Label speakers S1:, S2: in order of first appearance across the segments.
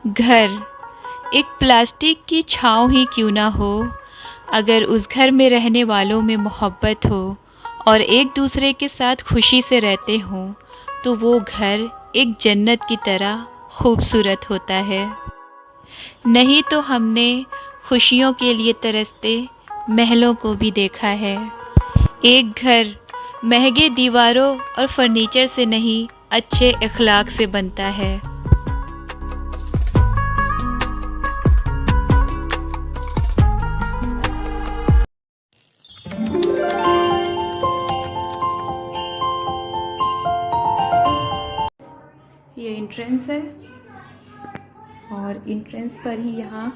S1: घर एक प्लास्टिक की छाँव ही क्यों ना हो, अगर उस घर में रहने वालों में मोहब्बत हो और एक दूसरे के साथ खुशी से रहते हों, तो वो घर एक जन्नत की तरह खूबसूरत होता है। नहीं तो हमने खुशियों के लिए तरसते महलों को भी देखा है। एक घर महंगे दीवारों और फर्नीचर से नहीं, अच्छे अखलाक से बनता है। ये एंट्रेंस है और एंट्रेंस पर ही यहाँ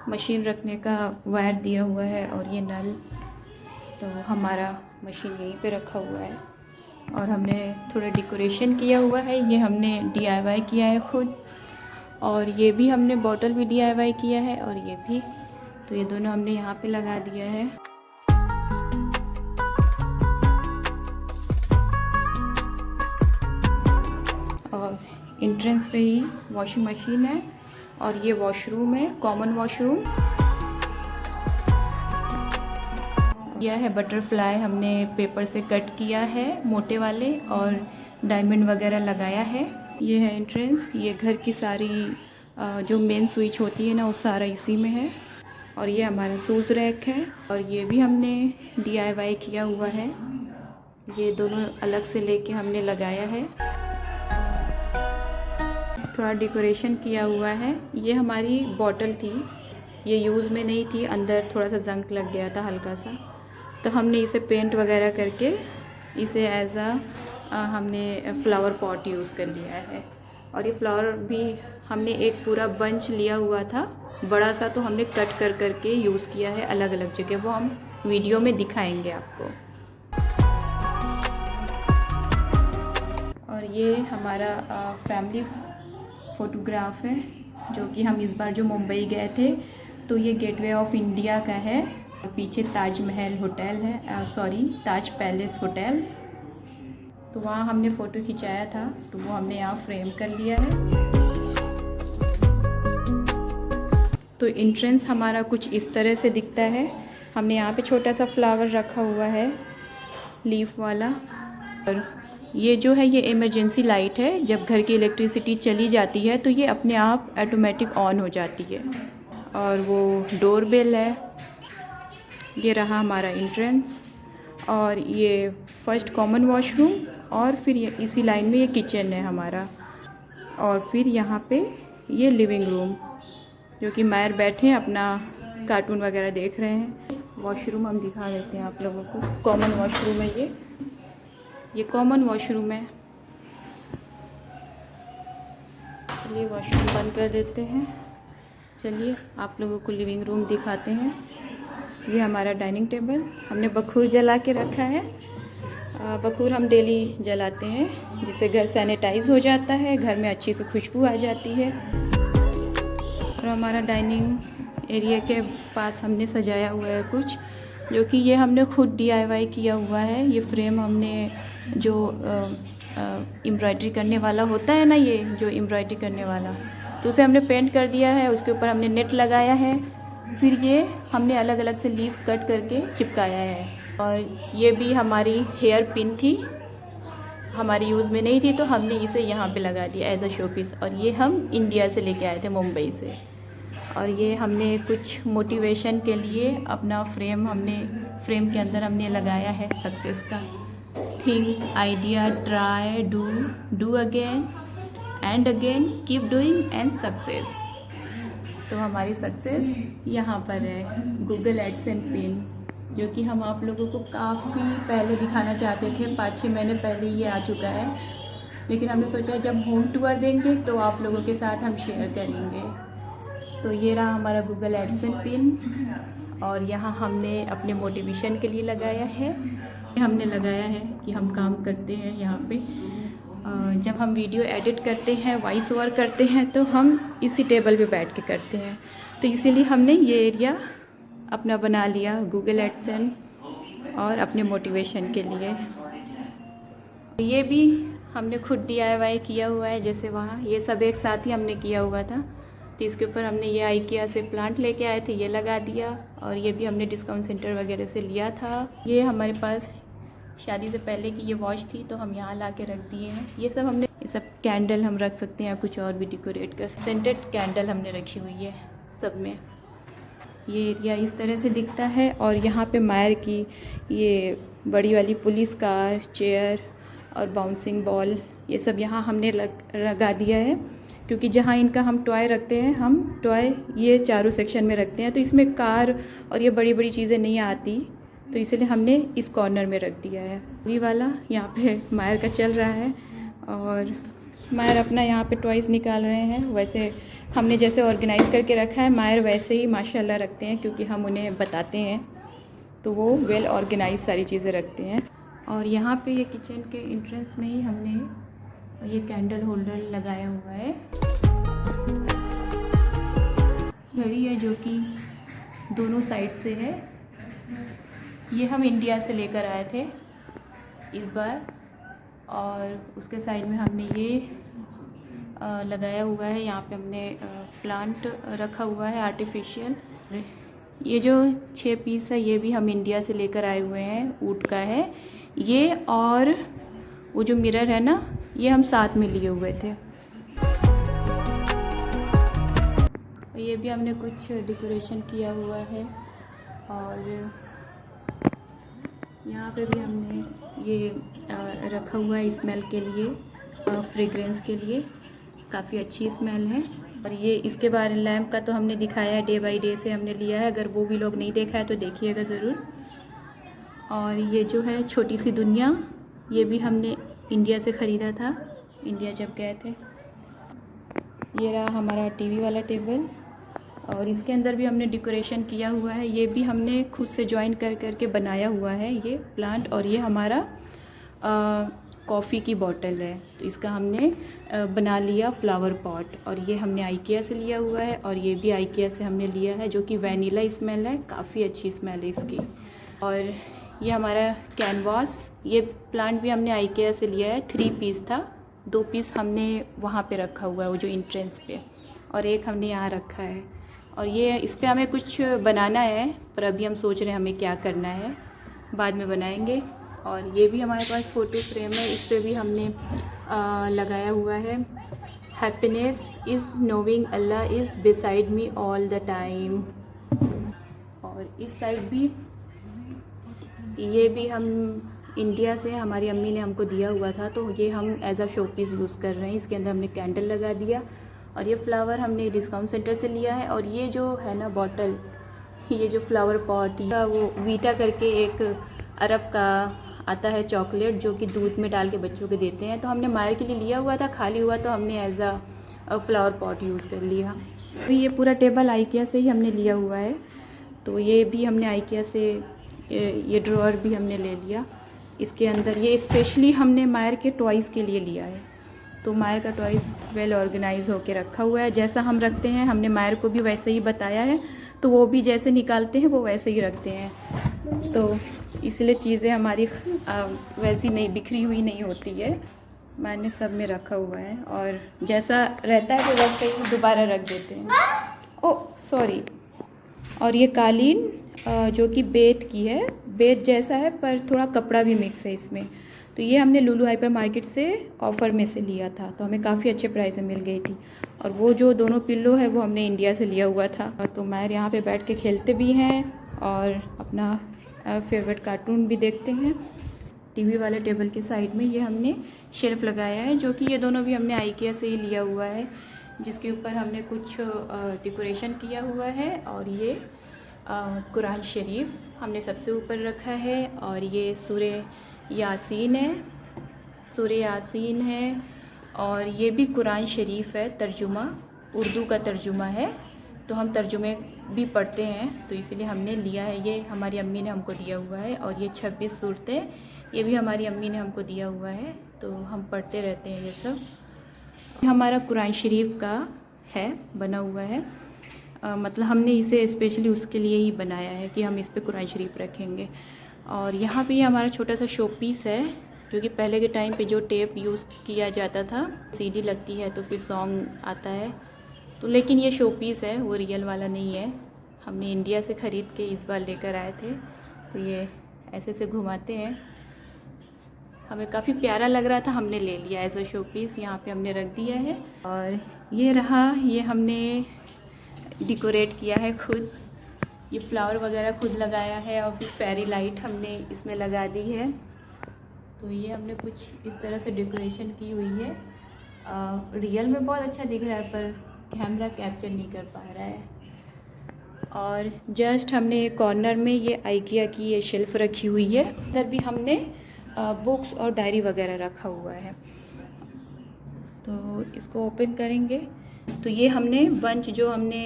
S1: मशीन रखने का वायर दिया हुआ है और ये नल, तो हमारा मशीन यहीं पे रखा हुआ है। और हमने थोड़ा डेकोरेशन किया हुआ है, ये हमने DIY किया है खुद। और ये भी हमने बॉटल भी DIY किया है और ये भी, तो ये दोनों हमने यहाँ पे लगा दिया है। और एंट्रेंस पे ही वॉशिंग मशीन है और ये वॉशरूम है, कॉमन वॉशरूम। यह है बटरफ्लाई, हमने पेपर से कट किया है मोटे वाले और डायमंड वगैरह लगाया है। ये है एंट्रेंस। ये घर की सारी जो मेन स्विच होती है ना, वो सारा इसी में है। और ये हमारा शूज़ रैक है और ये भी हमने DIY किया हुआ है। ये दोनों अलग से लेके हमने लगाया है। थोड़ा डेकोरेशन किया हुआ है। ये हमारी बॉटल थी, ये यूज़ में नहीं थी, अंदर थोड़ा सा जंग लग गया था हल्का सा, तो हमने इसे पेंट वगैरह करके इसे एज हमने फ्लावर पॉट यूज़ कर लिया है। और ये फ्लावर भी हमने एक पूरा बंच लिया हुआ था बड़ा सा, तो हमने कट कर करके यूज़ किया है अलग अलग जगह, वो हम वीडियो में दिखाएंगे आपको। और ये हमारा फैमिली फ़ोटोग्राफ है, जो कि हम इस बार जो मुंबई गए थे, तो ये गेटवे ऑफ इंडिया का है। पीछे ताजमहल होटल है, ताज पैलेस होटल, तो वहाँ हमने फ़ोटो खिंचाया था, तो वो हमने यहाँ फ्रेम कर लिया है। तो एंट्रेंस हमारा कुछ इस तरह से दिखता है। हमने यहाँ पे छोटा सा फ्लावर रखा हुआ है, लीफ वाला। और ये जो है, ये इमरजेंसी लाइट है, जब घर की इलेक्ट्रिसिटी चली जाती है तो ये अपने आप ऑटोमेटिक ऑन हो जाती है। और वो डोर बेल है। ये रहा हमारा एंट्रेंस और ये फर्स्ट कॉमन वॉशरूम, और फिर ये इसी लाइन में ये किचन है हमारा। और फिर यहाँ पे ये लिविंग रूम, जो कि मायर बैठे हैं अपना कार्टून वगैरह देख रहे हैं। वॉशरूम हम दिखा देते हैं आप लोगों को। कॉमन वॉशरूम है ये कॉमन वॉशरूम है। चलिए वॉशरूम बंद कर देते हैं। चलिए आप लोगों को लिविंग रूम दिखाते हैं। ये हमारा डाइनिंग टेबल, हमने बखूर जला के रखा है। बखूर हम डेली जलाते हैं, जिससे घर सैनिटाइज हो जाता है, घर में अच्छी सी खुशबू आ जाती है। और हमारा डाइनिंग एरिया के पास हमने सजाया हुआ है कुछ, जो कि ये हमने खुद DIY किया हुआ है। ये फ्रेम हमने जो एम्ब्रॉयडरी करने वाला होता है ना, ये जो एम्ब्रॉयडरी करने वाला, तो उसे हमने पेंट कर दिया है। उसके ऊपर हमने नेट लगाया है, फिर ये हमने अलग अलग से लीफ कट करके चिपकाया है। और ये भी हमारी हेयर पिन थी, हमारी यूज़ में नहीं थी, तो हमने इसे यहाँ पे लगा दिया एज अ शो पीस। और ये हम इंडिया से लेके आए थे, मुंबई से। और ये हमने कुछ मोटिवेशन के लिए अपना फ्रेम के अंदर हमने लगाया है सक्सेस का। Think, idea, try, do again and again, keep doing and success. तो हमारी सक्सेस यहाँ पर है, गूगल एडसेंस पिन, जो कि हम आप लोगों को काफ़ी पहले दिखाना चाहते थे। 5-6 महीने पहले ये आ चुका है, लेकिन हमने सोचा जब होम टूर देंगे तो आप लोगों के साथ हम शेयर करेंगे। तो ये रहा हमारा गूगल एडसेंस पिन। और यहाँ हमने अपने मोटिवेशन के लिए लगाया है। हमने लगाया है कि हम काम करते हैं यहाँ पे, जब हम वीडियो एडिट करते हैं, वॉइस ओवर करते हैं, तो हम इसी टेबल पे बैठ के करते हैं। तो इसीलिए हमने ये एरिया अपना बना लिया गूगल एडसेंस और अपने मोटिवेशन के लिए। ये भी हमने खुद DIY किया हुआ है, जैसे वहाँ ये सब एक साथ ही हमने किया हुआ था। तो इसके ऊपर हमने ये IKEA से प्लांट लेके आए थे, ये लगा दिया। और ये भी हमने डिस्काउंट सेंटर वगैरह से लिया था। ये हमारे पास शादी से पहले की ये वॉच थी, तो हम यहाँ ला के रख दिए हैं। ये सब हमने, ये सब कैंडल हम रख सकते हैं या कुछ और भी डेकोरेट कर। सेंटेड कैंडल हमने रखी हुई है सब में। ये एरिया इस तरह से दिखता है। और यहाँ पे मायर की ये बड़ी वाली पुलिस कार, चेयर और बाउंसिंग बॉल, ये सब यहाँ हमने लगा दिया है। क्योंकि जहाँ इनका हम टॉय रखते हैं, हम टॉय ये चारों सेक्शन में रखते हैं, तो इसमें कार और ये बड़ी बड़ी चीज़ें नहीं आती, तो इसलिए हमने इस कॉर्नर में रख दिया है। वी वाला यहाँ पे मायर का चल रहा है और मायर अपना यहाँ पे टॉयज़ निकाल रहे हैं। वैसे हमने जैसे ऑर्गेनाइज़ करके रखा है, मायर वैसे ही माशाल्लाह रखते हैं, क्योंकि हम उन्हें बताते हैं तो वो वेल ऑर्गेनाइज सारी चीज़ें रखते हैं। और यहाँ पे ये किचन के एंट्रेंस में ही हमने ये कैंडल होल्डर लगाया हुआ है। घड़ी है जो कि दोनों साइड से है। ये हम इंडिया से लेकर आए थे इस बार। और उसके साइड में हमने ये लगाया हुआ है। यहाँ पे हमने प्लांट रखा हुआ है आर्टिफिशियल। ये जो 6 पीस है ये भी हम इंडिया से लेकर आए हुए हैं, वुड का है ये। और वो जो मिरर है ना, ये हम साथ में लिए हुए थे। ये भी हमने कुछ डेकोरेशन किया हुआ है। और यहाँ पे भी हमने ये रखा हुआ है स्मेल के लिए, फ्रेग्रेंस के लिए। काफ़ी अच्छी स्मेल है। और ये इसके बारे लैम्प का तो हमने दिखाया है, डे बाय डे से हमने लिया है। अगर वो भी लोग नहीं देखा है तो देखिएगा ज़रूर। और ये जो है छोटी सी दुनिया, ये भी हमने इंडिया से ख़रीदा था, इंडिया जब गए थे। ये रहा हमारा टीवी वाला टेबल। और इसके अंदर भी हमने डेकोरेशन किया हुआ है। ये भी हमने खुद से जॉइन कर करके बनाया हुआ है ये प्लांट। और ये हमारा कॉफ़ी की बॉटल है, तो इसका हमने बना लिया फ्लावर पॉट। और ये हमने IKEA से लिया हुआ है। और ये भी IKEA से हमने लिया है, जो कि वैनिला स्मेल है, काफ़ी अच्छी स्मेल है इसकी। और ये हमारा कैनवास, ये प्लांट भी हमने IKEA से लिया है। 3 पीस था, 2 पीस हमने वहाँ पे रखा हुआ है, वो जो एंट्रेंस पे, और एक हमने यहाँ रखा है। और ये इस पर हमें कुछ बनाना है, पर अभी हम सोच रहे हैं हमें क्या करना है, बाद में बनाएंगे। और ये भी हमारे पास फ़ोटो फ्रेम है, इस पर भी हमने लगाया हुआ है, happiness is नोविंग Allah is beside me all the time. और इस साइड भी, ये भी हम इंडिया से, हमारी अम्मी ने हमको दिया हुआ था, तो ये हम as a showpiece use कर रहे हैं। इसके अंदर हमने कैंडल लगा दिया। और ये फ्लावर हमने डिस्काउंट सेंटर से लिया है। और ये जो है ना बॉटल, ये जो फ्लावर पॉट, वो वीटा करके एक अरब का आता है चॉकलेट, जो कि दूध में डाल के बच्चों को देते हैं, तो हमने मायर के लिए लिया हुआ था, खाली हुआ तो हमने as a flower pot use कर लिया। अभी ये पूरा टेबल IKEA से ही हमने लिया हुआ है, तो ये भी हमने IKEA से, ये ड्रॉअर भी हमने ले लिया। इसके अंदर ये स्पेशली हमने मायर के टॉयज़ के लिए लिया है, तो मायर का टॉयज़ वेल ऑर्गेनाइज होके रखा हुआ है। जैसा हम रखते हैं, हमने मायर को भी वैसे ही बताया है, तो वो भी जैसे निकालते हैं वो वैसे ही रखते हैं। तो इसलिए चीज़ें हमारी वैसी नहीं, बिखरी हुई नहीं होती है। मैंने सब में रखा हुआ है, और जैसा रहता है तो वैसे ही दोबारा रख देते हैं। Oh sorry. और ये कालीन जो कि बेत की है, बेत जैसा है पर थोड़ा कपड़ा भी मिक्स है इसमें। तो ये हमने लुलु हाइपर मार्केट से ऑफ़र में से लिया था, तो हमें काफ़ी अच्छे प्राइस में मिल गई थी। और वो जो दोनों पिल्लो है वो हमने इंडिया से लिया हुआ था। तो मायर यहाँ पे बैठ के खेलते भी हैं और अपना फेवरेट कार्टून भी देखते हैं। टीवी वाले टेबल के साइड में ये हमने शेल्फ़ लगाया है, जो कि ये दोनों भी हमने IKEA से ही लिया हुआ है, जिसके ऊपर हमने कुछ डेकोरेशन किया हुआ है। और ये कुरान शरीफ हमने सबसे ऊपर रखा है। और ये सूरे यासीन है, सूरे यासीन है। और ये भी कुरान शरीफ है, तर्जुमा, उर्दू का तर्जुमा है, तो हम तर्जुमे भी पढ़ते हैं, तो इसीलिए हमने लिया है। ये हमारी अम्मी ने हमको दिया हुआ है। और ये 26 सूरतें, ये भी हमारी अम्मी ने हमको दिया हुआ है, तो हम पढ़ते रहते हैं ये सब। हमारा कुरान शरीफ का है, बना हुआ है, मतलब हमने इसे स्पेशली उसके लिए ही बनाया है कि हम इस पे कुरान शरीफ रखेंगे। और यहाँ पे हमारा छोटा सा शो पीस है, जो कि पहले के टाइम पे जो टेप यूज़ किया जाता था, सीडी लगती है तो फिर सॉन्ग आता है। तो लेकिन ये शो पीस है, वो रियल वाला नहीं है। हमने इंडिया से ख़रीद के इस बार लेकर आए थे। तो ये ऐसे से घुमाते हैं, हमें काफ़ी प्यारा लग रहा था, हमने ले लिया एज अ शो पीस। यहाँ पे हमने रख दिया है। और ये रहा, ये हमने डेकोरेट किया है खुद। ये फ्लावर वगैरह खुद लगाया है और फिर फेरी लाइट हमने इसमें लगा दी है। तो ये हमने कुछ इस तरह से डेकोरेशन की हुई है। रियल में बहुत अच्छा दिख रहा है पर कैमरा कैप्चर नहीं कर पा रहा है। और जस्ट हमने कॉर्नर में ये आइकिया की ये शेल्फ़ रखी हुई है। इधर भी हमने बुक्स और डायरी वगैरह रखा हुआ है। तो इसको ओपन करेंगे तो ये हमने बंच जो हमने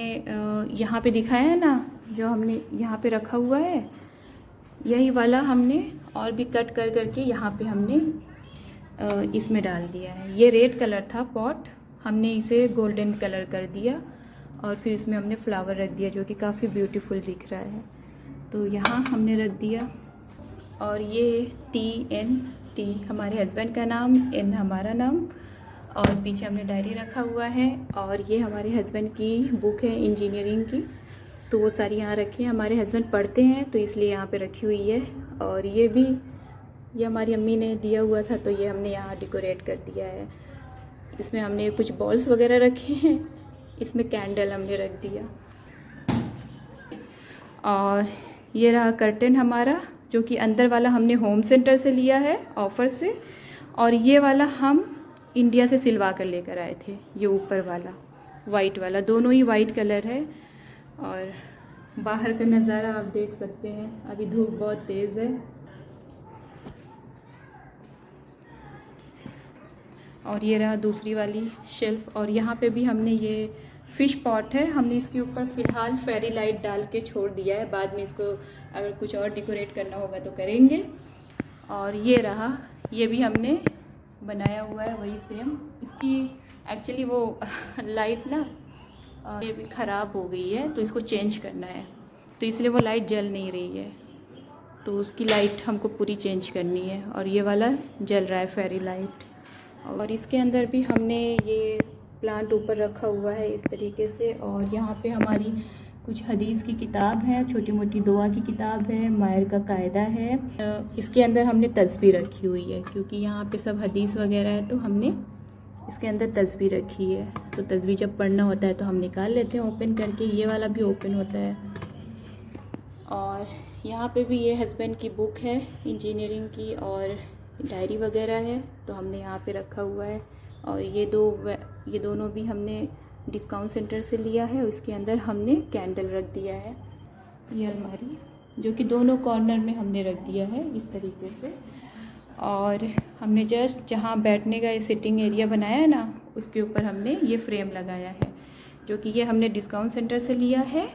S1: यहाँ पे दिखाया है ना, जो हमने यहाँ पे रखा हुआ है, यही वाला हमने और भी कट कर करके यहाँ पे हमने इसमें डाल दिया है। ये रेड कलर था पॉट, हमने इसे गोल्डन कलर कर दिया और फिर इसमें हमने फ्लावर रख दिया जो कि काफ़ी ब्यूटीफुल दिख रहा है। तो यहाँ हमने रख दिया। और ये TNT हमारे हस्बैंड का नाम, N हमारा नाम, और पीछे हमने डायरी रखा हुआ है। और ये हमारे हस्बैंड की बुक है इंजीनियरिंग की, तो वो सारी यहाँ रखी है। हमारे हस्बैंड पढ़ते हैं तो इसलिए यहाँ पे रखी हुई है। और ये भी, ये हमारी अम्मी ने दिया हुआ था तो ये हमने यहाँ डेकोरेट कर दिया है। इसमें हमने कुछ बॉल्स वगैरह रखे हैं, इसमें कैंडल हमने रख दिया। और ये रहा कर्टन हमारा, जो कि अंदर वाला हमने होम सेंटर से लिया है ऑफ़र से, और ये वाला हम इंडिया से सिलवा कर लेकर आए थे। ये ऊपर वाला वाइट वाला, दोनों ही वाइट कलर है। और बाहर का नज़ारा आप देख सकते हैं, अभी धूप बहुत तेज़ है। और ये रहा दूसरी वाली शेल्फ़। और यहाँ पे भी हमने ये फ़िश पॉट है, हमने इसके ऊपर फ़िलहाल फेरी लाइट डाल के छोड़ दिया है, बाद में इसको अगर कुछ और डेकोरेट करना होगा तो करेंगे। और ये रहा, ये भी हमने बनाया हुआ है वही सेम। इसकी एक्चुअली वो लाइट ना ये भी ख़राब हो गई है तो इसको चेंज करना है, तो इसलिए वो लाइट जल नहीं रही है, तो उसकी लाइट हमको पूरी चेंज करनी है। और ये वाला जल रहा है फेरी लाइट। और इसके अंदर भी हमने ये प्लांट ऊपर रखा हुआ है इस तरीके से। और यहाँ पे हमारी कुछ हदीस की किताब है, छोटी मोटी दुआ की किताब है, मायर का कायदा है। इसके अंदर हमने तस्बीह रखी हुई है क्योंकि यहाँ पे सब हदीस वगैरह है, तो हमने इसके अंदर तस्बीह रखी है। तो तस्बीह जब पढ़ना होता है तो हम निकाल लेते हैं ओपन करके। ये वाला भी ओपन होता है। और यहाँ पे भी ये हस्बैंड की बुक है इंजीनियरिंग की और डायरी वगैरह है, तो हमने यहाँ पे रखा हुआ है। और ये दोनों भी हमने डिस्काउंट सेंटर से लिया है, उसके अंदर हमने कैंडल रख दिया है। ये अलमारी जो कि दोनों कॉर्नर में हमने रख दिया है इस तरीके से। और हमने जस्ट जहाँ बैठने का ये सिटिंग एरिया बनाया है ना, उसके ऊपर हमने ये फ्रेम लगाया है, जो कि ये हमने डिस्काउंट सेंटर से लिया है।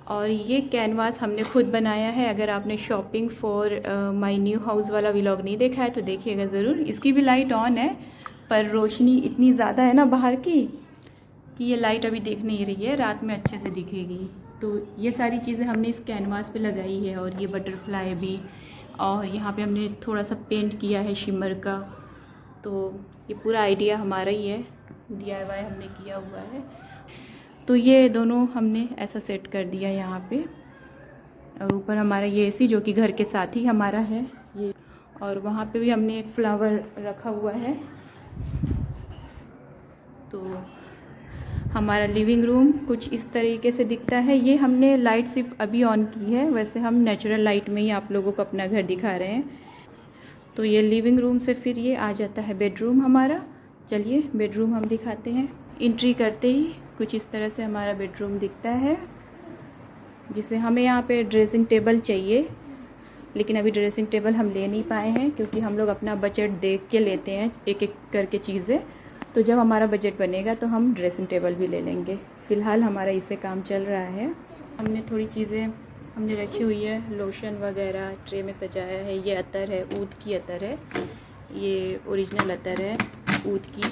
S1: और ये कैनवास हमने खुद बनाया है। अगर आपने shopping for my new house वाला व्लॉग नहीं देखा है तो देखिएगा ज़रूर। इसकी भी लाइट ऑन है पर रोशनी इतनी ज़्यादा है ना बाहर की कि ये लाइट अभी दिख नहीं रही है, रात में अच्छे से दिखेगी। तो ये सारी चीज़ें हमने इस कैनवास पे लगाई है। और ये बटरफ्लाई भी, और यहाँ पे हमने थोड़ा सा पेंट किया है शिमर का। तो ये पूरा आइडिया हमारा ही है, DIY हमने किया हुआ है। तो ये दोनों हमने ऐसा सेट कर दिया यहाँ पे। और ऊपर हमारा ये AC जो कि घर के साथ ही हमारा है ये। और वहाँ पे भी हमने एक फ्लावर रखा हुआ है। तो हमारा लिविंग रूम कुछ इस तरीके से दिखता है। ये हमने लाइट सिर्फ अभी ऑन की है, वैसे हम नेचुरल लाइट में ही आप लोगों को अपना घर दिखा रहे हैं। तो ये लिविंग रूम से फिर ये आ जाता है बेडरूम हमारा। चलिए बेडरूम हम दिखाते हैं। एंट्री करते ही कुछ इस तरह से हमारा बेडरूम दिखता है, जिसे हमें यहाँ पे ड्रेसिंग टेबल चाहिए, लेकिन अभी ड्रेसिंग टेबल हम ले नहीं पाए हैं क्योंकि हम लोग अपना बजट देख के लेते हैं एक एक करके चीज़ें। तो जब हमारा बजट बनेगा तो हम ड्रेसिंग टेबल भी ले लेंगे। फ़िलहाल हमारा इससे काम चल रहा है। हमने थोड़ी चीज़ें हमने रखी हुई है, लोशन वगैरह ट्रे में सजाया है। ये अतर है, ऊद की अतर है, ये ओरिजिनल अतर है ऊद की,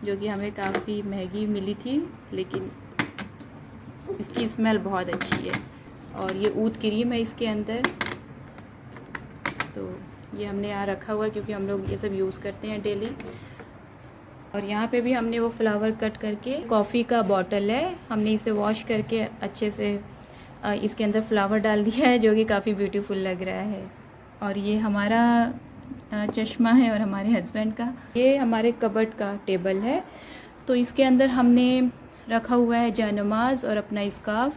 S1: जो कि हमें काफ़ी महंगी मिली थी, लेकिन इसकी स्मेल बहुत अच्छी है। और ये ऊद क्रीम है इसके अंदर। तो ये हमने यहाँ रखा हुआ है क्योंकि हम लोग ये सब यूज़ करते हैं डेली। और यहाँ पे भी हमने वो फ्लावर कट करके, कॉफ़ी का बॉटल है, हमने इसे वॉश करके अच्छे से इसके अंदर फ्लावर डाल दिया है जो कि काफ़ी ब्यूटीफुल लग रहा है। और ये हमारा चश्मा है और हमारे हस्बैंड का। ये हमारे कबर्ड का टेबल है, तो इसके अंदर हमने रखा हुआ है जानमाज और अपना स्कार्फ,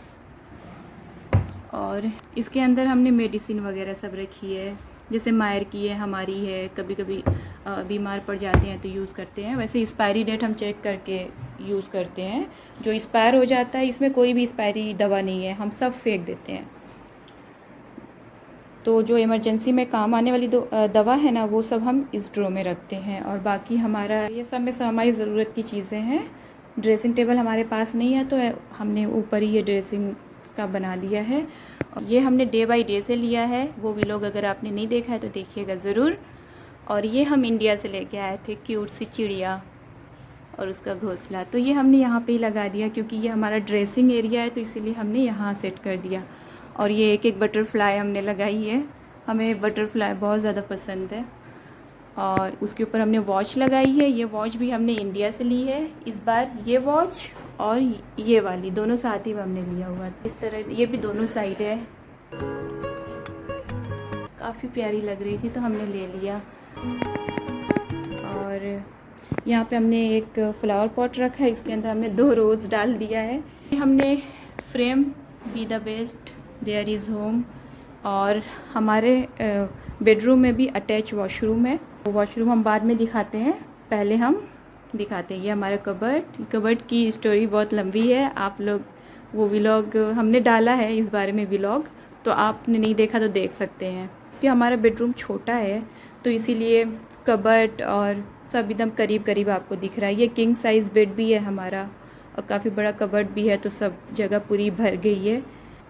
S1: और इसके अंदर हमने मेडिसिन वगैरह सब रखी है, जैसे मायर की है, हमारी है, कभी कभी बीमार पड़ जाते हैं तो यूज़ करते हैं। वैसे एक्सपायरी डेट हम चेक करके यूज़ करते हैं, जो एक्सपायर हो जाता है इसमें कोई भी एक्सपायरी दवा नहीं है, हम सब फेंक देते हैं। तो जो इमरजेंसी में काम आने वाली दवा है ना, वो सब हम इस ड्रॉ में रखते हैं। और बाकी हमारा ये सब में हमारी ज़रूरत की चीज़ें हैं। ड्रेसिंग टेबल हमारे पास नहीं है तो हमने ऊपर ही ये ड्रेसिंग का बना दिया है। और ये हमने डे बाय डे से लिया है, वो व्लॉग अगर आपने नहीं देखा है तो देखिएगा ज़रूर। और ये हम इंडिया से लेके आए थे, क्यूट सी चिड़िया और उसका घोंसला, तो ये हमने यहाँ पे ही लगा दिया क्योंकि ये हमारा ड्रेसिंग एरिया है, तो इसीलिए हमने यहाँ सेट कर दिया। और ये एक एक बटरफ्लाई हमने लगाई है, हमें बटरफ्लाई बहुत ज़्यादा पसंद है। और उसके ऊपर हमने वॉच लगाई है, ये वॉच भी हमने इंडिया से ली है इस बार। ये वॉच और ये वाली दोनों साथ ही में हमने लिया हुआ था। इस तरह ये भी दोनों साइड है, काफ़ी प्यारी लग रही थी तो हमने ले लिया। और यहाँ पे हमने एक फ्लावर पॉट रखा है, इसके अंदर हमने 2 रोज़ डाल दिया है। हमने frame be the best there is home. और हमारे बेडरूम में भी अटैच वॉशरूम है, वॉशरूम हम बाद में दिखाते हैं, पहले हम दिखाते हैं। ये हमारा कबर्ड की स्टोरी बहुत लंबी है, आप लोग वो व्लॉग हमने डाला है इस बारे में व्लॉग, तो आपने नहीं देखा तो देख सकते हैं। कि हमारा बेडरूम छोटा है तो इसीलिए कबर्ड और सब एकदम करीब करीब आपको दिख रहा है। ये किंग साइज़ बेड भी है हमारा और काफ़ी बड़ा कबर्ड भी है, तो सब जगह पूरी भर गई है।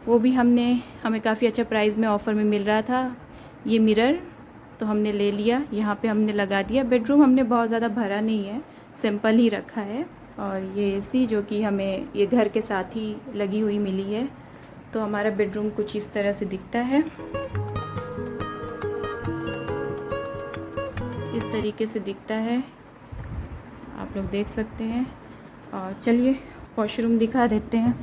S1: वो भी हमें काफ़ी अच्छा प्राइस में ऑफ़र में मिल रहा था। ये मिरर तो हमने ले लिया, यहाँ पे हमने लगा दिया। बेडरूम हमने बहुत ज़्यादा भरा नहीं है, सिंपल ही रखा है। और ये एसी जो कि हमें ये घर के साथ ही लगी हुई मिली है, तो हमारा बेडरूम कुछ इस तरह से दिखता है, इस तरीके से दिखता है, आप लोग देख सकते हैं। और चलिए वॉशरूम दिखा देते हैं।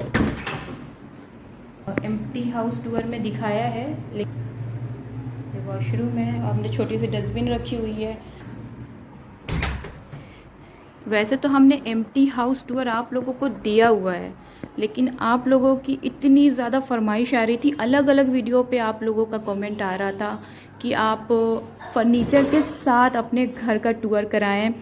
S1: एम्प्टी हाउस टूर में दिखाया है, लेकिन ये वॉशरूम है और हमने छोटी सी डस्टबिन रखी हुई है। वैसे तो हमने एम्प्टी हाउस टूर आप लोगों को दिया हुआ है, लेकिन आप लोगों की इतनी ज़्यादा फरमाइश आ रही थी, अलग अलग वीडियो पे आप लोगों का कमेंट आ रहा था कि आप फर्नीचर के साथ अपने घर का टूर कराएं।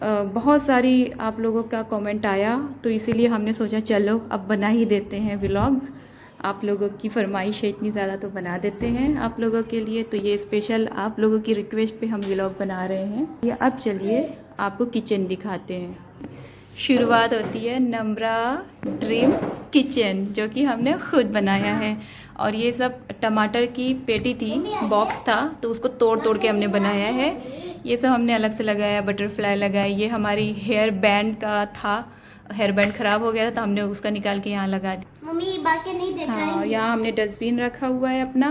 S1: बहुत सारी आप लोगों का कमेंट आया, तो इसीलिए हमने सोचा चलो अब बना ही देते हैं व्लॉग। आप लोगों की फरमाइश है इतनी ज़्यादा, तो बना देते हैं आप लोगों के लिए। तो ये स्पेशल आप लोगों की रिक्वेस्ट पे हम व्लॉग बना रहे हैं। ये अब चलिए आपको किचन दिखाते हैं। शुरुआत होती है नम्रा ड्रीम किचन, जो कि हमने खुद बनाया है। और ये सब टमाटर की पेटी थी, बॉक्स था, तो उसको तोड़ तोड़ के हमने बनाया है। ये सब हमने अलग से लगाया, बटरफ्लाई लगाई। ये हमारी हेयर बैंड का था, हेयर बैंड ख़राब हो गया था तो हमने उसका निकाल के यहाँ लगा दिया।
S2: मम्मी बाकी नहीं देखा है।
S1: हाँ, यहाँ हमने डस्टबिन रखा हुआ है अपना।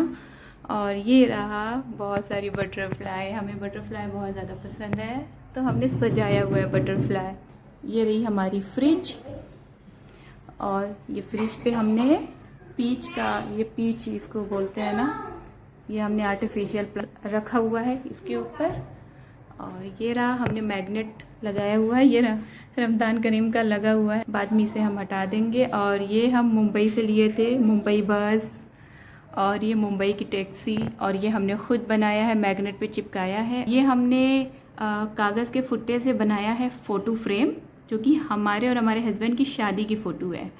S1: और ये रहा बहुत सारी बटरफ्लाई, हमें बटरफ्लाई बहुत ज़्यादा पसंद है तो हमने सजाया हुआ है बटरफ्लाई। ये रही हमारी फ्रिज, और ये फ्रिज पे हमने पीच का, ये पीच इसको बोलते हैं ना, ये हमने आर्टिफिशियल रखा हुआ है इसके ऊपर। और ये रहा हमने मैग्नेट लगाया हुआ है, ये रहा रमज़ान करीम का लगा हुआ है, बाद में इसे हम हटा देंगे। और ये हम मुंबई से लिए थे, मुंबई बस, और ये मुंबई की टैक्सी, और ये हमने खुद बनाया है, मैग्नेट पे चिपकाया है। ये हमने कागज़ के फुट्टे से बनाया है फ़ोटो फ्रेम, जो कि हमारे और हमारे हस्बैंड की शादी की फ़ोटो है,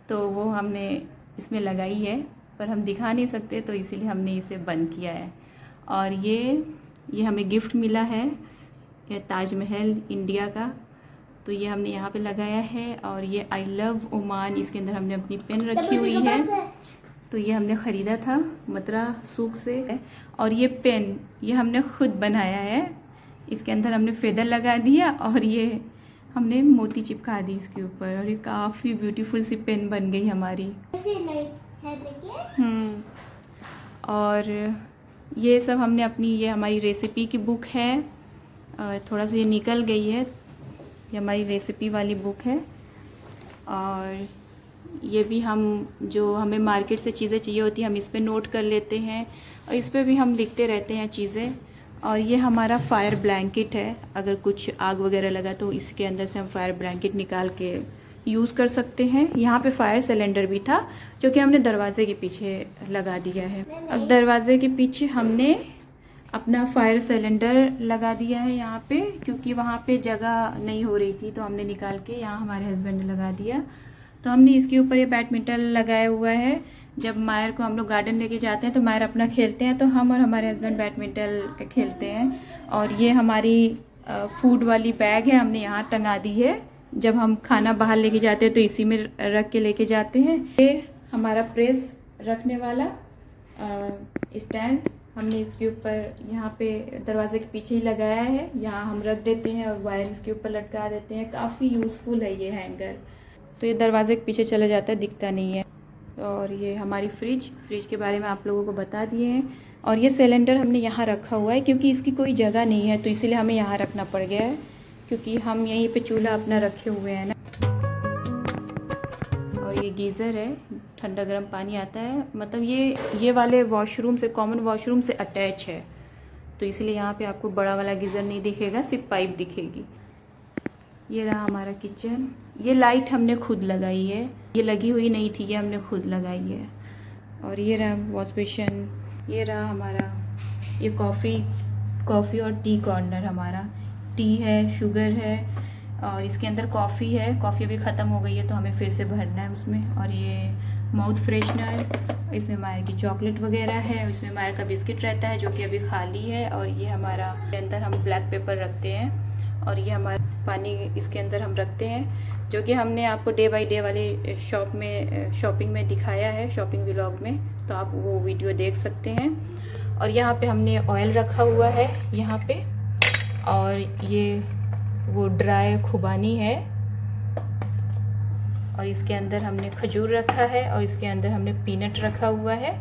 S1: तो वो हमने इसमें लगाई है, पर हम दिखा नहीं सकते तो इसीलिए हमने इसे बंद किया है। और ये हमें गिफ्ट मिला है, ये ताजमहल इंडिया का, तो ये हमने यहाँ पे लगाया है। और ये आई लव ओमान, इसके अंदर हमने अपनी पेन रखी हुई है, तो ये हमने ख़रीदा था मथुरा सूक से। और ये पेन ये हमने खुद बनाया है, इसके अंदर हमने फेदर लगा दिया और ये हमने मोती चिपका दी इसके ऊपर, और ये काफ़ी ब्यूटीफुल सी पेन बन गई हमारी।
S2: ऐसे नहीं है, देखिए।
S1: और ये सब हमने अपनी, ये हमारी रेसिपी की बुक है, थोड़ा सा ये निकल गई है, ये हमारी रेसिपी वाली बुक है। और ये भी हम, जो हमें मार्केट से चीज़ें चाहिए होती हैं हम इस पे नोट कर लेते हैं और इस पे भी हम लिखते रहते हैं चीज़ें। और ये हमारा फायर ब्लैंकेट है, अगर कुछ आग वगैरह लगा तो इसके अंदर से हम फायर ब्लैंकेट निकाल के यूज़ कर सकते हैं। यहाँ पे फायर सिलेंडर भी था जो कि हमने दरवाजे के पीछे लगा दिया है। अब दरवाजे के पीछे हमने अपना फायर सिलेंडर लगा दिया है यहाँ पे, क्योंकि वहाँ पे जगह नहीं हो रही थी तो हमने निकाल के यहाँ हमारे हस्बैंड ने लगा दिया। तो हमने इसके ऊपर ये बैडमिंटन लगाया हुआ है। जब मायर को हम लोग गार्डन लेके जाते हैं तो मायर अपना खेलते हैं तो हम और हमारे हस्बैंड बैडमिंटन खेलते हैं। और ये हमारी फूड वाली बैग है, हमने यहाँ टंगा दी है। जब हम खाना बाहर लेके जाते हैं तो इसी में रख के लेके जाते हैं। ये हमारा प्रेस रखने वाला स्टैंड हमने इसके ऊपर यहाँ पे दरवाजे के पीछे ही लगाया है, यहाँ हम रख देते हैं और वायर इसके ऊपर लटका देते हैं। काफ़ी यूज़फुल है ये हैंगर। तो ये दरवाजे के पीछे चला जाता है, दिखता नहीं है। और ये हमारी फ्रिज के बारे में आप लोगों को बता दिए हैं। और ये सिलेंडर हमने यहाँ रखा हुआ है क्योंकि इसकी कोई जगह नहीं है तो इसीलिए हमें यहाँ रखना पड़ गया है, क्योंकि हम यहीं पे चूल्हा अपना रखे हुए हैं ना। और ये गीज़र है, ठंडा गर्म पानी आता है, मतलब ये वाले वॉशरूम से, कॉमन वॉशरूम से अटैच है, तो इसलिए यहाँ पे आपको बड़ा वाला गीज़र नहीं दिखेगा, सिर्फ पाइप दिखेगी। ये रहा हमारा किचन। ये लाइट हमने खुद लगाई है, ये लगी हुई नहीं थी, ये हमने खुद लगाई है। और ये रहा वॉश बेसिन। ये रहा हमारा ये कॉफ़ी और टी कॉर्नर। हमारा टी है, शुगर है और इसके अंदर कॉफ़ी है। कॉफ़ी अभी ख़त्म हो गई है तो हमें फिर से भरना है उसमें। और ये माउथ फ्रेशनर, इसमें मायर की चॉकलेट वगैरह है, इसमें मायर का बिस्किट रहता है जो कि अभी खाली है। और ये हमारा के अंदर हम ब्लैक पेपर रखते हैं। और ये हमारा पानी इसके अंदर हम रखते हैं, जो कि हमने आपको डे बाय डे वाले शॉपिंग में दिखाया है, शॉपिंग व्लॉग में, तो आप वो वीडियो देख सकते हैं। और यहाँ पे हमने ऑयल रखा हुआ है यहाँ पे। और ये वो ड्राई खुबानी है। और इसके अंदर हमने खजूर रखा है और इसके अंदर हमने पीनट रखा हुआ है।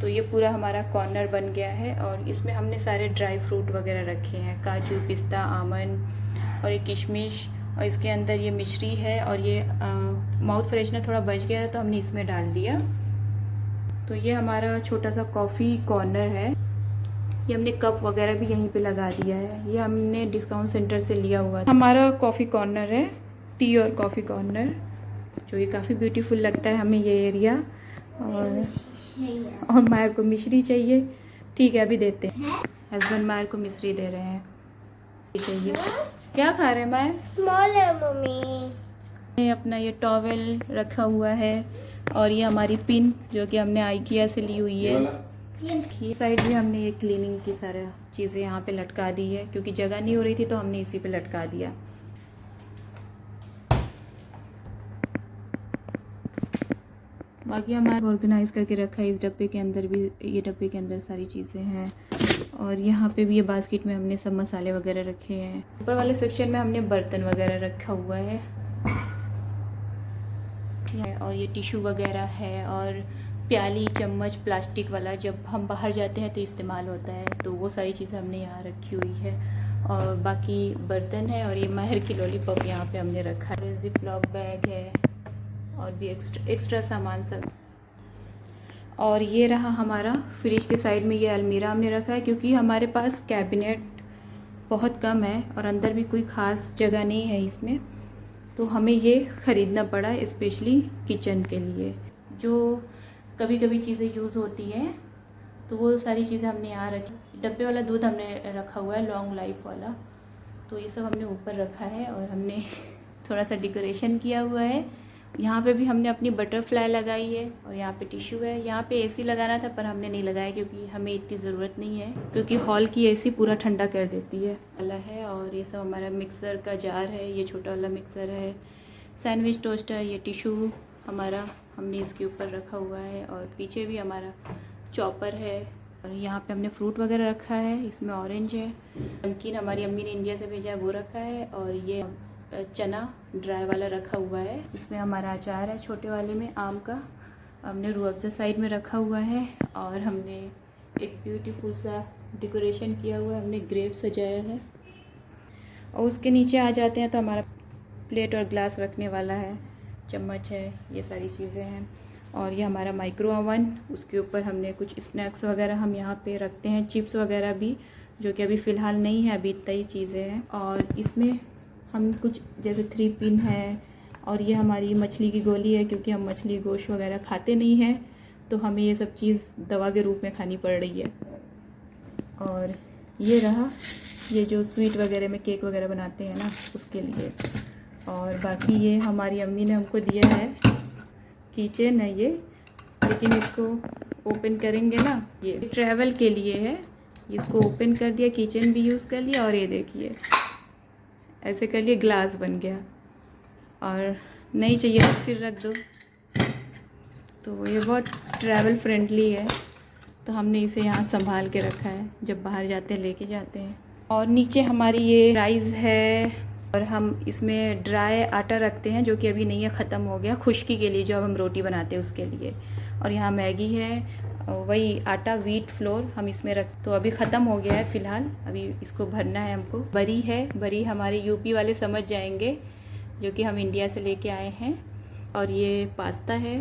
S1: तो ये पूरा हमारा कॉर्नर बन गया है। और इसमें हमने सारे ड्राई फ्रूट वगैरह रखे हैं, काजू, पिस्ता, आमंड और ये किशमिश। और इसके अंदर ये मिश्री है। और ये माउथ फ्रेशनर थोड़ा बच गया है तो हमने इसमें डाल दिया। तो ये हमारा छोटा सा कॉफ़ी कॉर्नर है। ये हमने कप वगैरह भी यहीं पे लगा दिया है, ये हमने डिस्काउंट सेंटर से लिया हुआ है। हमारा कॉफ़ी कॉर्नर है, टी और कॉफ़ी कॉर्नर, जो ये काफ़ी ब्यूटीफुल लगता है हमें ये एरिया। और मायर को मिश्री चाहिए, ठीक है अभी देते हैं। हस्बैंड मायर को मिश्री दे रहे हैं। चाहिए क्या खा रहे हैं मायर?
S2: स्मॉल है मम्मी।
S1: अपना ये टॉवेल रखा हुआ है। और ये हमारी पिन जो कि हमने आइकिया से ली हुई है। साइड भी हमने ये क्लीनिंग की सारा चीज़ें यहाँ पे लटका दी है, क्योंकि जगह नहीं हो रही थी तो हमने इसी पे लटका दिया। बाकी हमारा ऑर्गेनाइज करके रखा है इस डब्बे के अंदर भी। ये डब्बे के अंदर सारी चीज़ें हैं। और यहाँ पे भी ये बास्केट में हमने सब मसाले वगैरह रखे हैं। ऊपर वाले सेक्शन में हमने बर्तन वगैरह रखा हुआ है। और ये टिश्यू वगैरह है। और प्याली, चम्मच प्लास्टिक वाला जब हम बाहर जाते हैं तो इस्तेमाल होता है, तो वो सारी चीज़ें हमने यहाँ रखी हुई है। और बाकी बर्तन है। और ये माहिर की लॉलीपॉप यहाँ पे हमने रखा है। जिप लॉक बैग है और भी एक्स्ट्रा सामान सब। और ये रहा हमारा फ्रिज के साइड में ये अलमीरा हमने रखा है, क्योंकि हमारे पास कैबिनेट बहुत कम है और अंदर भी कोई ख़ास जगह नहीं है इसमें, तो हमें ये ख़रीदना पड़ा स्पेशली किचन के लिए। जो कभी कभी चीज़ें यूज़ होती हैं तो वो सारी चीज़ें हमने यहाँ रखी। डब्बे वाला दूध हमने रखा हुआ है, लॉन्ग लाइफ वाला, तो ये सब हमने ऊपर रखा है। और हमने थोड़ा सा डेकोरेशन किया हुआ है। यहाँ पे भी हमने अपनी बटरफ्लाई लगाई है। और यहाँ पे टिश्यू है। यहाँ पे एसी लगाना था पर हमने नहीं लगाया, क्योंकि हमें इतनी ज़रूरत नहीं है, क्योंकि हॉल की एसी पूरा ठंडा कर देती है वाला है। और ये सब हमारा मिक्सर का जार है, ये छोटा वाला मिक्सर है। सैंडविच टोस्टर, ये टिश्यू हमारा हमने इसके ऊपर रखा हुआ है। और पीछे भी हमारा चॉपर है। और यहाँ पे हमने फ्रूट वगैरह रखा है, इसमें ऑरेंज है। नमकीन हमारी अम्मी ने इंडिया से भेजा है, वो रखा है। और ये चना ड्राई वाला रखा हुआ है। इसमें हमारा अचार है छोटे वाले में आम का, हमने रूह अफ़ज़ा साइड में रखा हुआ है। और हमने एक ब्यूटीफुल सा डेकोरेशन किया हुआ है, हमने ग्रेप सजाया है। और उसके नीचे आ जाते हैं तो हमारा प्लेट और ग्लास रखने वाला है, चम्मच है, ये सारी चीज़ें हैं। और ये हमारा माइक्रो ओवन, उसके ऊपर हमने कुछ स्नैक्स वगैरह हम यहाँ पे रखते हैं, चिप्स वगैरह भी, जो कि अभी फ़िलहाल नहीं है, अभी इतना ही चीज़ें हैं। और इसमें हम कुछ जैसे 3 पिन है, और ये हमारी मछली की गोली है, क्योंकि हम मछली गोश्त वगैरह खाते नहीं हैं, तो हमें ये सब चीज़ दवा के रूप में खानी पड़ रही है। और ये रहा, ये जो स्वीट वगैरह में केक वगैरह बनाते हैं ना, उसके लिए। और बाकी ये हमारी अम्मी ने हमको दिया है, कीचेन है ये, लेकिन इसको ओपन करेंगे ना, ये ट्रैवल के लिए है, इसको ओपन कर दिया, कीचेन भी यूज़ कर लिया। और ये देखिए ऐसे कर लिए, ग्लास बन गया। और नहीं चाहिए तो फिर रख दो। तो ये बहुत ट्रैवल फ्रेंडली है, तो हमने इसे यहाँ संभाल के रखा है, जब बाहर जाते हैं लेके जाते हैं। और नीचे हमारी ये राइस है, और हम इसमें ड्राई आटा रखते हैं, जो कि अभी नहीं है, ख़त्म हो गया, खुश्की के लिए, जो अब हम रोटी बनाते हैं उसके लिए। और यहाँ मैगी है, वही आटा, व्हीट फ्लोर हम इसमें रख, तो अभी ख़त्म हो गया है फ़िलहाल, अभी इसको भरना है हमको। बरी है, बरी हमारे यूपी वाले समझ जाएंगे, जो कि हम इंडिया से लेके आए हैं। और ये पास्ता है,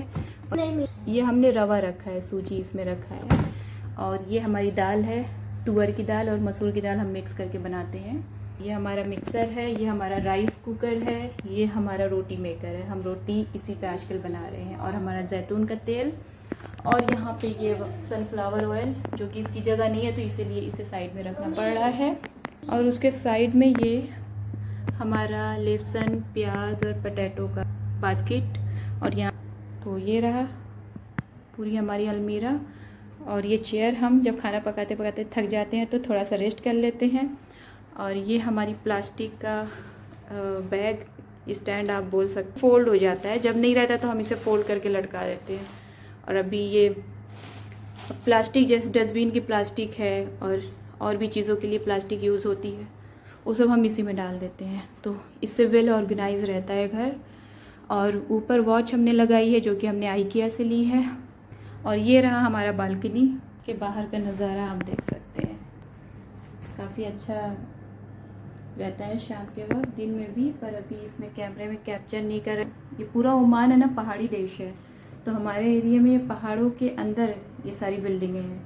S1: ये हमने रवा रखा है, सूजी इसमें रखा है। और ये हमारी दाल है, तुअर की दाल और मसूर की दाल हम मिक्स करके बनाते हैं। ये हमारा मिक्सर है, ये हमारा राइस कुकर है, ये हमारा रोटी मेकर है, हम रोटी इसी पे आजकल बना रहे हैं। और हमारा जैतून का तेल, और यहाँ पे ये सनफ्लावर ऑयल, जो कि इसकी जगह नहीं है, तो इसीलिए इसे साइड में रखना पड़ रहा है। और उसके साइड में ये हमारा लहसुन, प्याज और पटेटो का बास्केट। और यहाँ तो ये रहा पूरी हमारी अलमीरा। और ये चेयर, हम जब खाना पकाते पकाते थक जाते हैं तो थोड़ा सा रेस्ट कर लेते हैं। और ये हमारी प्लास्टिक का बैग स्टैंड आप बोल सकते, फोल्ड हो जाता है, जब नहीं रहता तो हम इसे फोल्ड करके लटका देते हैं। और अभी ये प्लास्टिक, जैसे डस्टबिन की प्लास्टिक है, और भी चीज़ों के लिए प्लास्टिक यूज़ होती है, वो सब हम इसी में डाल देते हैं, तो इससे वेल ऑर्गेनाइज रहता है घर। और ऊपर वॉच हमने लगाई है, जो कि हमने आइकिया से ली है। और ये रहा हमारा बालकनी के बाहर का नज़ारा, आप देख सकते हैं, काफ़ी अच्छा रहता है शाम के वक्त, दिन में भी, पर अभी इसमें कैमरे में कैप्चर नहीं कर। ये पूरा ओमान है ना, पहाड़ी देश है, तो हमारे एरिया में ये पहाड़ों के अंदर ये सारी बिल्डिंगें हैं,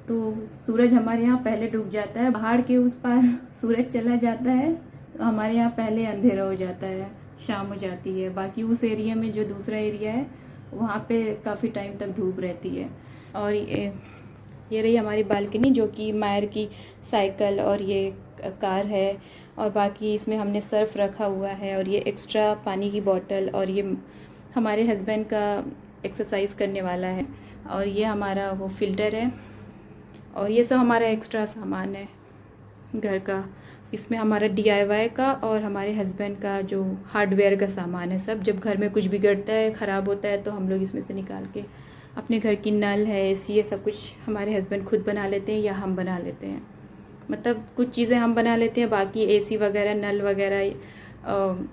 S1: तो सूरज हमारे यहाँ पहले डूब जाता है, पहाड़ के उस पार सूरज चला जाता है, तो हमारे यहाँ पहले अंधेरा हो जाता है, शाम हो जाती है। बाकी उस एरिया में, जो दूसरा एरिया है, वहाँ पे काफ़ी टाइम तक धूप रहती है। और ये रही हमारी बालकनी, जो कि मायर की साइकिल और ये कार है। और बाकी इसमें हमने सर्फ रखा हुआ है, और ये एक्स्ट्रा पानी की बोतल, और ये हमारे हस्बैंड का एक्सरसाइज करने वाला है। और ये हमारा वो फिल्टर है, और ये सब हमारा एक्स्ट्रा सामान है घर का। इसमें हमारा DIY का और हमारे हस्बैंड का जो हार्डवेयर का सामान है सब। जब घर में कुछ बिगड़ता है, ख़राब होता है, तो हम लोग इसमें से निकाल के अपने घर की नल है, AC, ये सब कुछ हमारे हस्बैंड खुद बना लेते हैं, या हम बना लेते हैं। मतलब कुछ चीज़ें हम बना लेते हैं, बाकी AC वगैरह, नल वगैरह,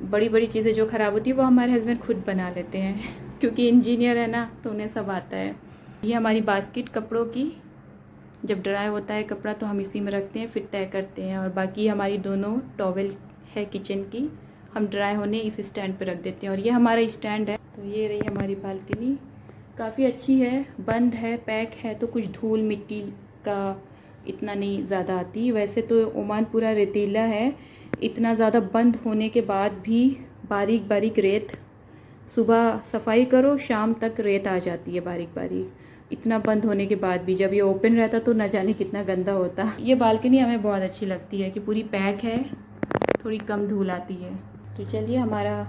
S1: बड़ी बड़ी चीज़ें जो ख़राब होती है, वो हमारे हस्बैंड खुद बना लेते हैं, क्योंकि इंजीनियर है ना, तो उन्हें सब आता है। ये हमारी बास्केट कपड़ों की, जब ड्राई होता है कपड़ा तो हम इसी में रखते हैं, फिर तय करते हैं। और बाकी हमारी दोनों टॉवेल है किचन की, हम ड्राई होने इस स्टैंड पे रख देते हैं। और ये हमारा स्टैंड है। तो ये रही हमारी बालकनी, काफ़ी अच्छी है, बंद है, पैक है, तो कुछ धूल मिट्टी का इतना नहीं ज़्यादा आती। वैसे तो ओमान पूरा रेतीला है, इतना ज़्यादा बंद होने के बाद भी बारीक बारीक रेत, सुबह सफाई करो शाम तक रेत आ जाती है बारीक बारीक, इतना बंद होने के बाद भी। जब ये ओपन रहता तो न जाने कितना गंदा होता। ये बालकनी हमें बहुत अच्छी लगती है कि पूरी पैक है, थोड़ी कम धूल आती है। तो चलिए, हमारा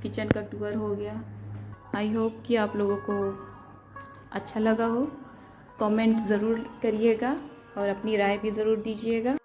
S1: किचन का टूर हो गया। आई होप कि आप लोगों को अच्छा लगा हो। कमेंट ज़रूर करिएगा और अपनी राय भी ज़रूर दीजिएगा।